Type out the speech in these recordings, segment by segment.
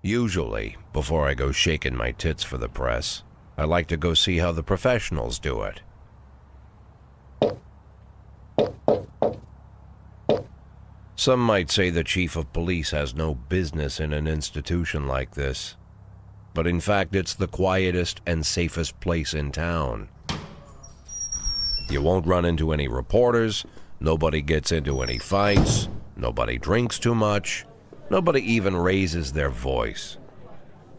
Usually, before I go shaking my tits for the press, I like to go see how the professionals do it. Some might say the chief of police has no business in an institution like this, but in fact it's the quietest and safest place in town. You won't run into any reporters, nobody gets into any fights, nobody drinks too much, nobody even raises their voice.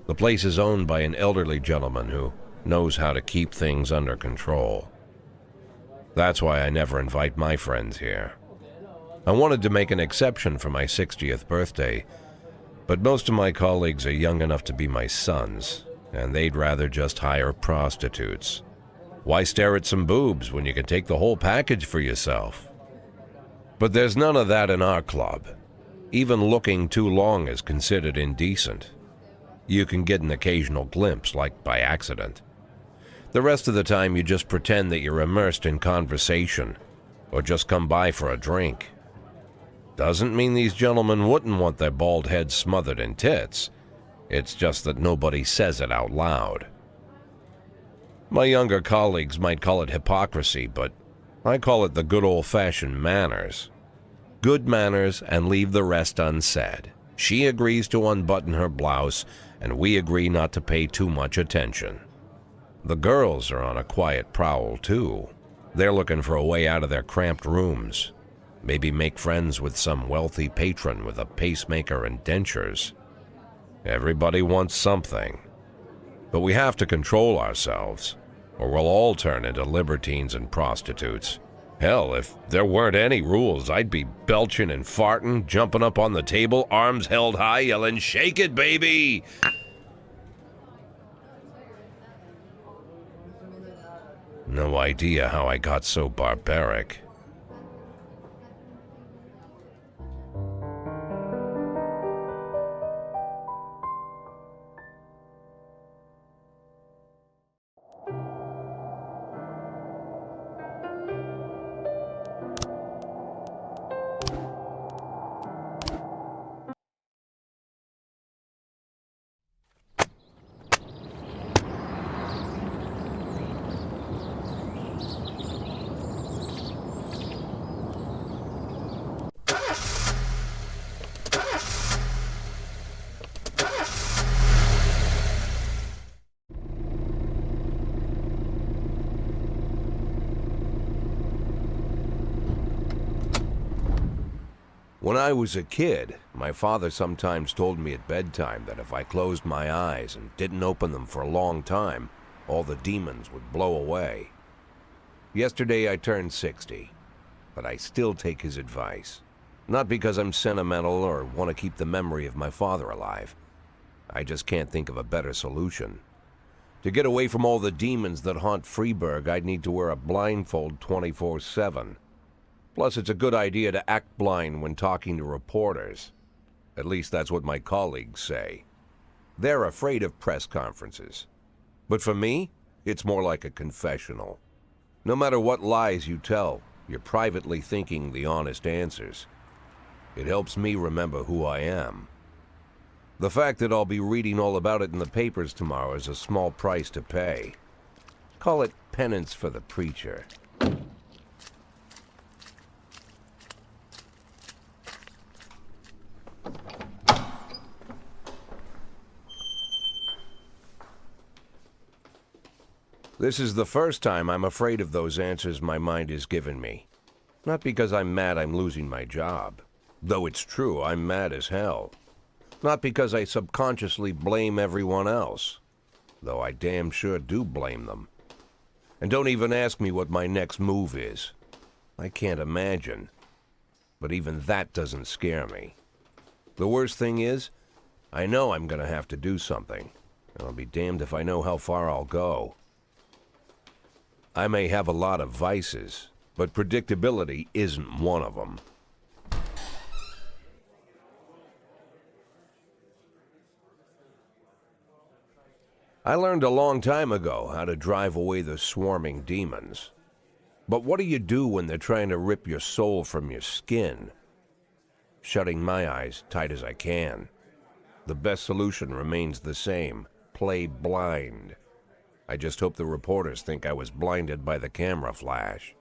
The place is owned by an elderly gentleman who knows how to keep things under control. That's why I never invite my friends here. I wanted to make an exception for my 60th birthday, but most of my colleagues are young enough to be my sons, and they'd rather just hire prostitutes. Why stare at some boobs when you can take the whole package for yourself? But there's none of that in our club. Even looking too long is considered indecent. You can get an occasional glimpse, like by accident. The rest of the time you just pretend that you're immersed in conversation, or just come by for a drink. Doesn't mean these gentlemen wouldn't want their bald heads smothered in tits. It's just that nobody says it out loud. My younger colleagues might call it hypocrisy, but I call it the good old-fashioned manners. Good manners and leave the rest unsaid. She agrees to unbutton her blouse, and we agree not to pay too much attention. The girls are on a quiet prowl, too. They're looking for a way out of their cramped rooms. Maybe make friends with some wealthy patron with a pacemaker and dentures. Everybody wants something. But we have to control ourselves, or we'll all turn into libertines and prostitutes. Hell, if there weren't any rules, I'd be belching and farting, jumping up on the table, arms held high, yelling, "Shake it, baby!" No idea how I got so barbaric. When I was a kid, my father sometimes told me at bedtime that if I closed my eyes and didn't open them for a long time, all the demons would blow away. Yesterday I turned 60, but I still take his advice. Not because I'm sentimental or want to keep the memory of my father alive. I just can't think of a better solution. To get away from all the demons that haunt Freeburg, I'd need to wear a blindfold 24/7. Plus, it's a good idea to act blind when talking to reporters. At least that's what my colleagues say. They're afraid of press conferences. But for me, it's more like a confessional. No matter what lies you tell, you're privately thinking the honest answers. It helps me remember who I am. The fact that I'll be reading all about it in the papers tomorrow is a small price to pay. Call it penance for the preacher. This is the first time I'm afraid of those answers my mind has given me. Not because I'm mad I'm losing my job. Though it's true, I'm mad as hell. Not because I subconsciously blame everyone else. Though I damn sure do blame them. And don't even ask me what my next move is. I can't imagine. But even that doesn't scare me. The worst thing is, I know I'm gonna have to do something. And I'll be damned if I know how far I'll go. I may have a lot of vices, but predictability isn't one of them. I learned a long time ago how to drive away the swarming demons. But what do you do when they're trying to rip your soul from your skin? Shutting my eyes tight as I can. The best solution remains the same. Play blind. I just hope the reporters think I was blinded by the camera flash.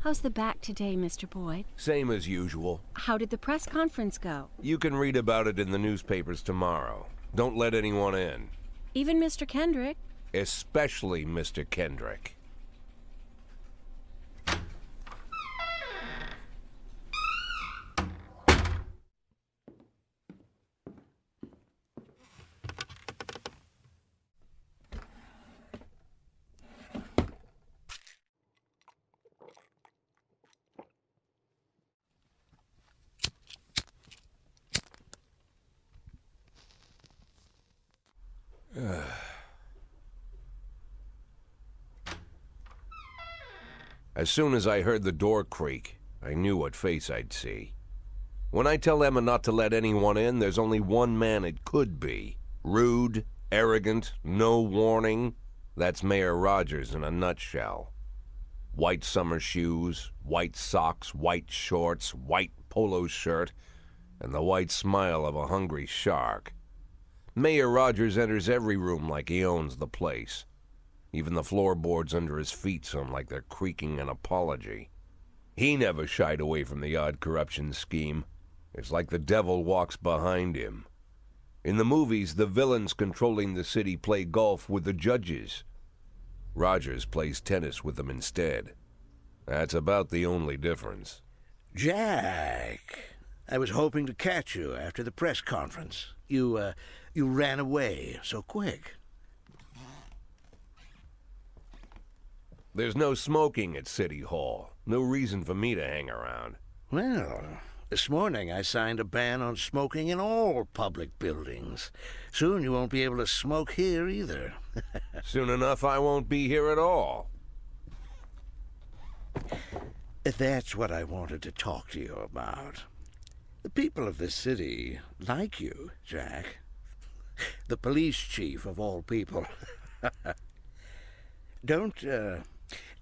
How's the back today, Mr. Boyd? Same as usual. How did the press conference go? You can read about it in the newspapers tomorrow. Don't let anyone in. Even Mr. Kendrick? Especially Mr. Kendrick. As soon as I heard the door creak, I knew what face I'd see. When I tell Emma not to let anyone in, there's only one man it could be. Rude, arrogant, no warning. That's Mayor Rogers in a nutshell. White summer shoes, white socks, white shorts, white polo shirt, and the white smile of a hungry shark. Mayor Rogers enters every room like he owns the place. Even the floorboards under his feet sound like they're creaking an apology. He never shied away from the odd corruption scheme. It's like the devil walks behind him. In the movies, the villains controlling the city play golf with the judges. Rogers plays tennis with them instead. That's about the only difference. Jack, I was hoping to catch you after the press conference. You ran away so quick. There's no smoking at City Hall. No reason for me to hang around. Well, this morning I signed a ban on smoking in all public buildings. Soon you won't be able to smoke here either. Soon enough I won't be here at all. That's what I wanted to talk to you about. The people of this city like you, Jack. The police chief of all people.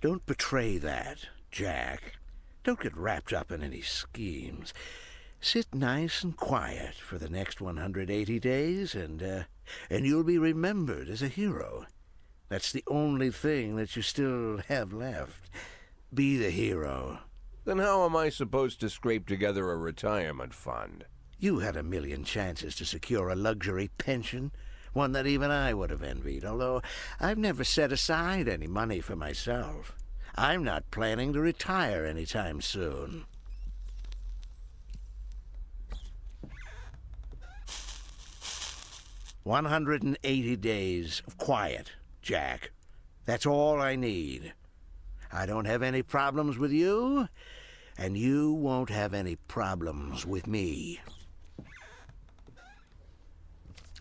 Don't betray that, Jack. Don't get wrapped up in any schemes. Sit nice and quiet for the next 180 days, and you'll be remembered as a hero. That's the only thing that you still have left. Be the hero. Then how am I supposed to scrape together a retirement fund? You had a million chances to secure a luxury pension, one that even I would have envied, although I've never set aside any money for myself. I'm not planning to retire anytime soon. "180 days of quiet, Jack. That's all I need. I don't have any problems with you, and you won't have any problems with me.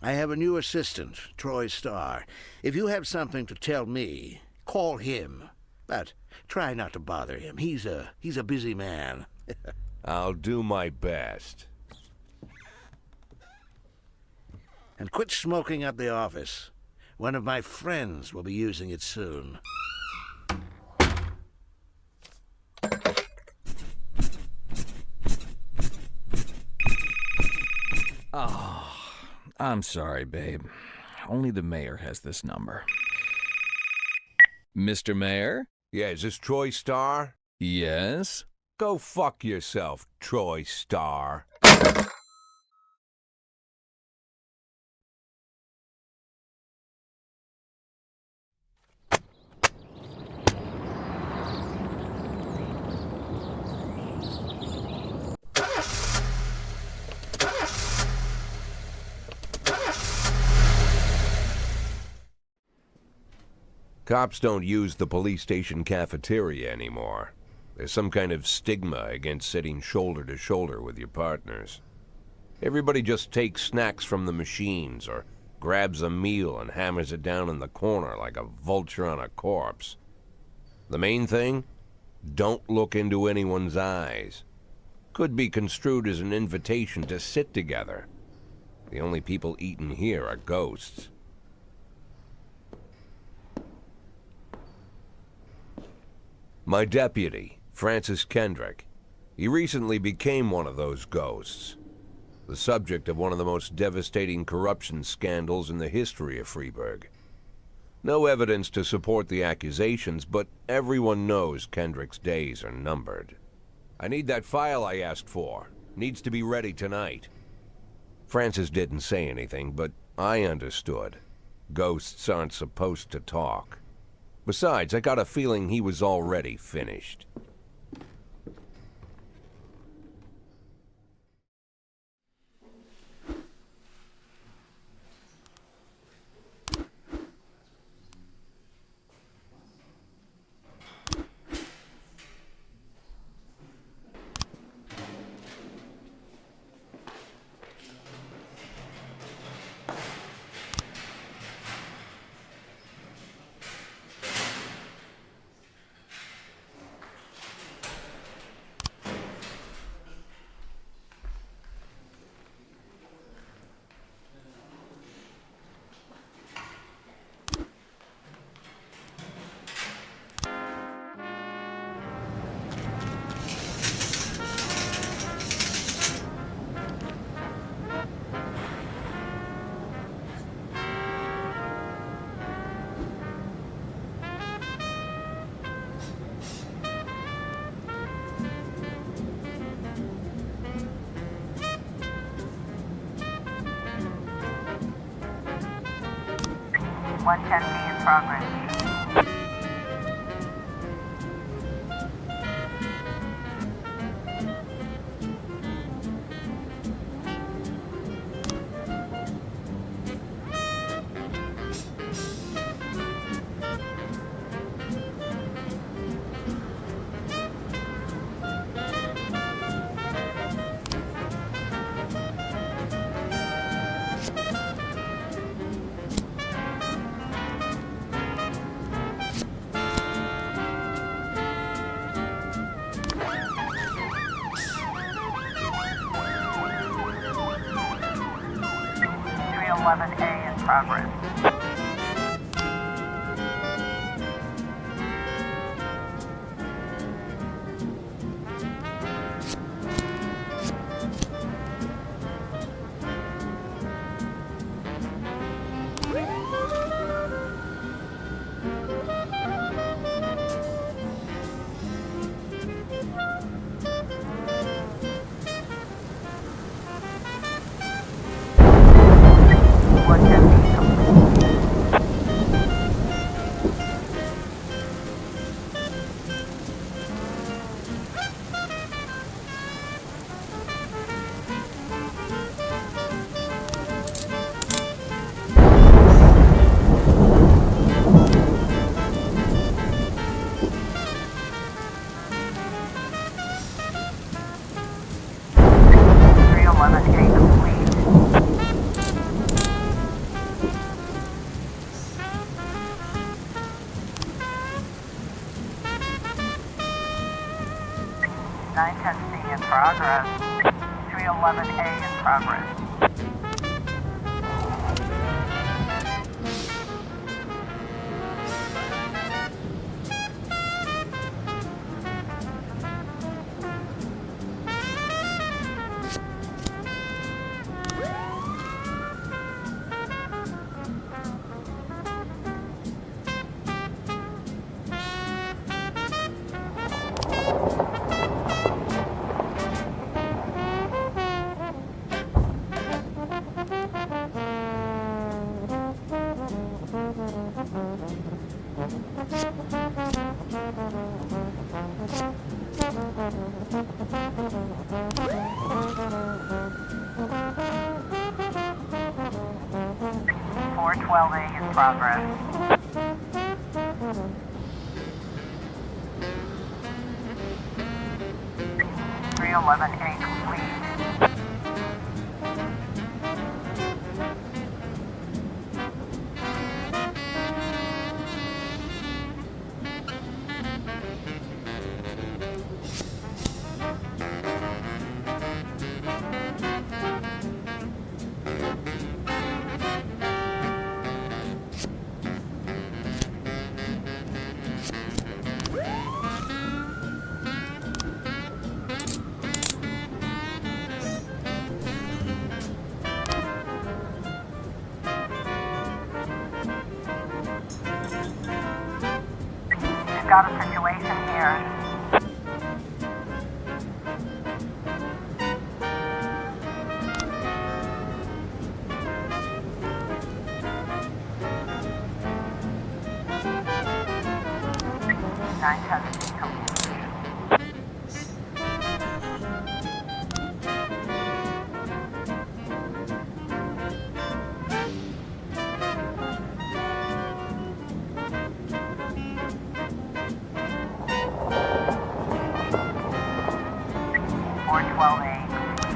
I have a new assistant, Troy Starr. If you have something to tell me, call him. But try not to bother him. He's a busy man." I'll do my best. "And quit smoking up the office. One of my friends will be using it soon." I'm sorry, babe. Only the mayor has this number. Mr. Mayor? Yeah, is this Troy Star? Yes? Go fuck yourself, Troy Star. Cops don't use the police station cafeteria anymore. There's some kind of stigma against sitting shoulder to shoulder with your partners. Everybody just takes snacks from the machines or grabs a meal and hammers it down in the corner like a vulture on a corpse. The main thing? Don't look into anyone's eyes. Could be construed as an invitation to sit together. The only people eating here are ghosts. My deputy, Francis Kendrick, he recently became one of those ghosts, the subject of one of the most devastating corruption scandals in the history of Freeburg. No evidence to support the accusations, but everyone knows Kendrick's days are numbered. I need that file I asked for. Needs to be ready tonight. Francis didn't say anything, but I understood. Ghosts aren't supposed to talk. Besides, I got a feeling he was already finished. in progress. A in progress. In progress. 311A in progress. .412A in progress. .311A complete. We've got a situation here. Nine testing complete. .412A complete.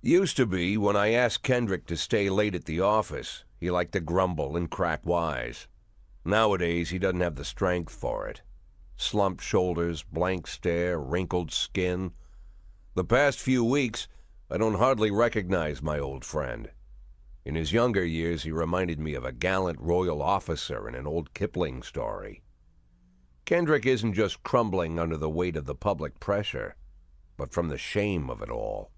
Used to be, when I asked Kendrick to stay late at the office, he liked to grumble and crack wise. Nowadays, he doesn't have the strength for it. Slumped shoulders, blank stare, wrinkled skin. The past few weeks, I don't hardly recognize my old friend. In his younger years, he reminded me of a gallant royal officer in an old Kipling story. Kendrick isn't just crumbling under the weight of the public pressure, but from the shame of it all.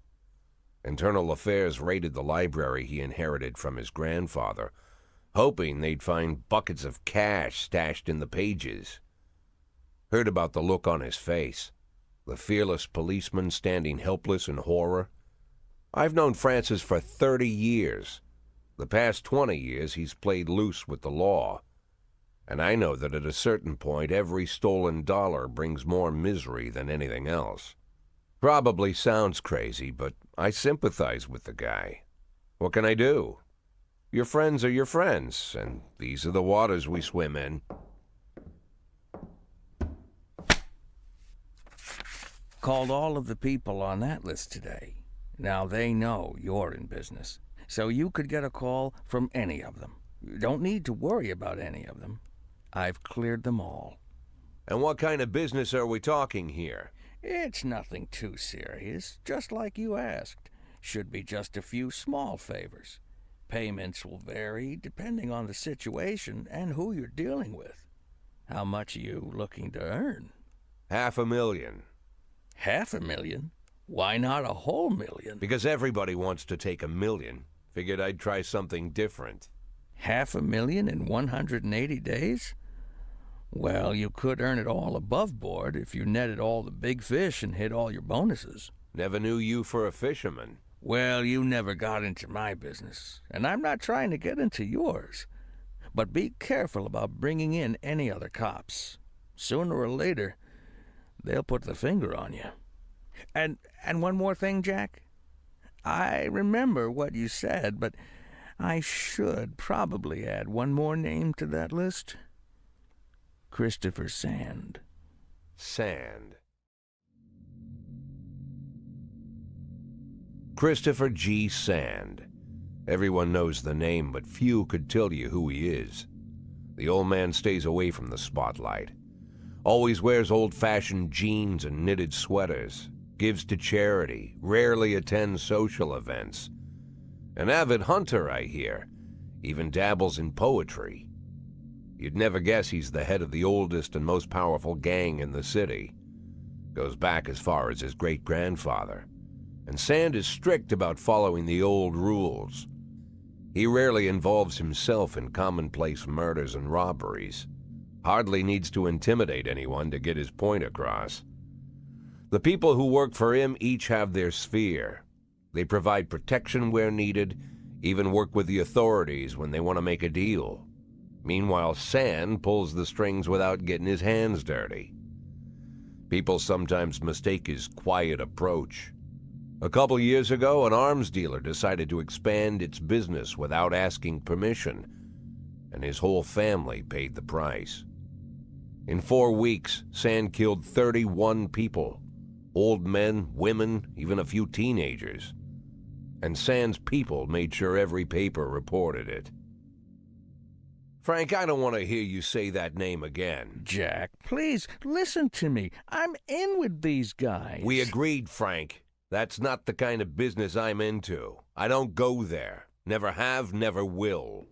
Internal Affairs raided the library he inherited from his grandfather, hoping they'd find buckets of cash stashed in the pages. Heard about the look on his face, the fearless policeman standing helpless in horror. I've known Francis for 30 years. The past 20 years he's played loose with the law. And I know that at a certain point every stolen dollar brings more misery than anything else. Probably sounds crazy, but I sympathize with the guy. What can I do? Your friends are your friends, and these are the waters we swim in. Called all of the people on that list today. Now they know you're in business, so you could get a call from any of them. You don't need to worry about any of them. I've cleared them all. And what kind of business are we talking here? It's nothing too serious, just like you asked. Should be just a few small favors. Payments will vary depending on the situation and who you're dealing with. How much are you looking to earn? $500,000. $500,000? Why not a whole million? Because everybody wants to take $1 million. Figured I'd try something different. $500,000 in 180 days? Well, you could earn it all above board if you netted all the big fish and hit all your bonuses. Never knew you for a fisherman. Well, you never got into my business, and I'm not trying to get into yours. But be careful about bringing in any other cops. Sooner or later, they'll put the finger on you. And one more thing, Jack. I remember what you said, but I should probably add one more name to that list. Christopher Sand. Sand. Christopher G. Sand. Everyone knows the name, but few could tell you who he is. The old man stays away from the spotlight. Always wears old-fashioned jeans and knitted sweaters. Gives to charity. Rarely attends social events. An avid hunter, I hear. Even dabbles in poetry. You'd never guess he's the head of the oldest and most powerful gang in the city. Goes back as far as his great-grandfather. and Sand is strict about following the old rules. He rarely involves himself in commonplace murders and robberies. Hardly needs to intimidate anyone to get his point across. The people who work for him each have their sphere. They provide protection where needed, even work with the authorities when they want to make a deal. Meanwhile, Sand pulls the strings without getting his hands dirty. People sometimes mistake his quiet approach. A couple years ago, an arms dealer decided to expand its business without asking permission, and his whole family paid the price. In 4 weeks, Sand killed 31 people. Old men, women, even a few teenagers. And Sand's people made sure every paper reported it. Frank, I don't want to hear you say that name again. Jack, please, listen to me. I'm in with these guys. We agreed, Frank. That's not the kind of business I'm into. I don't go there. Never have, never will.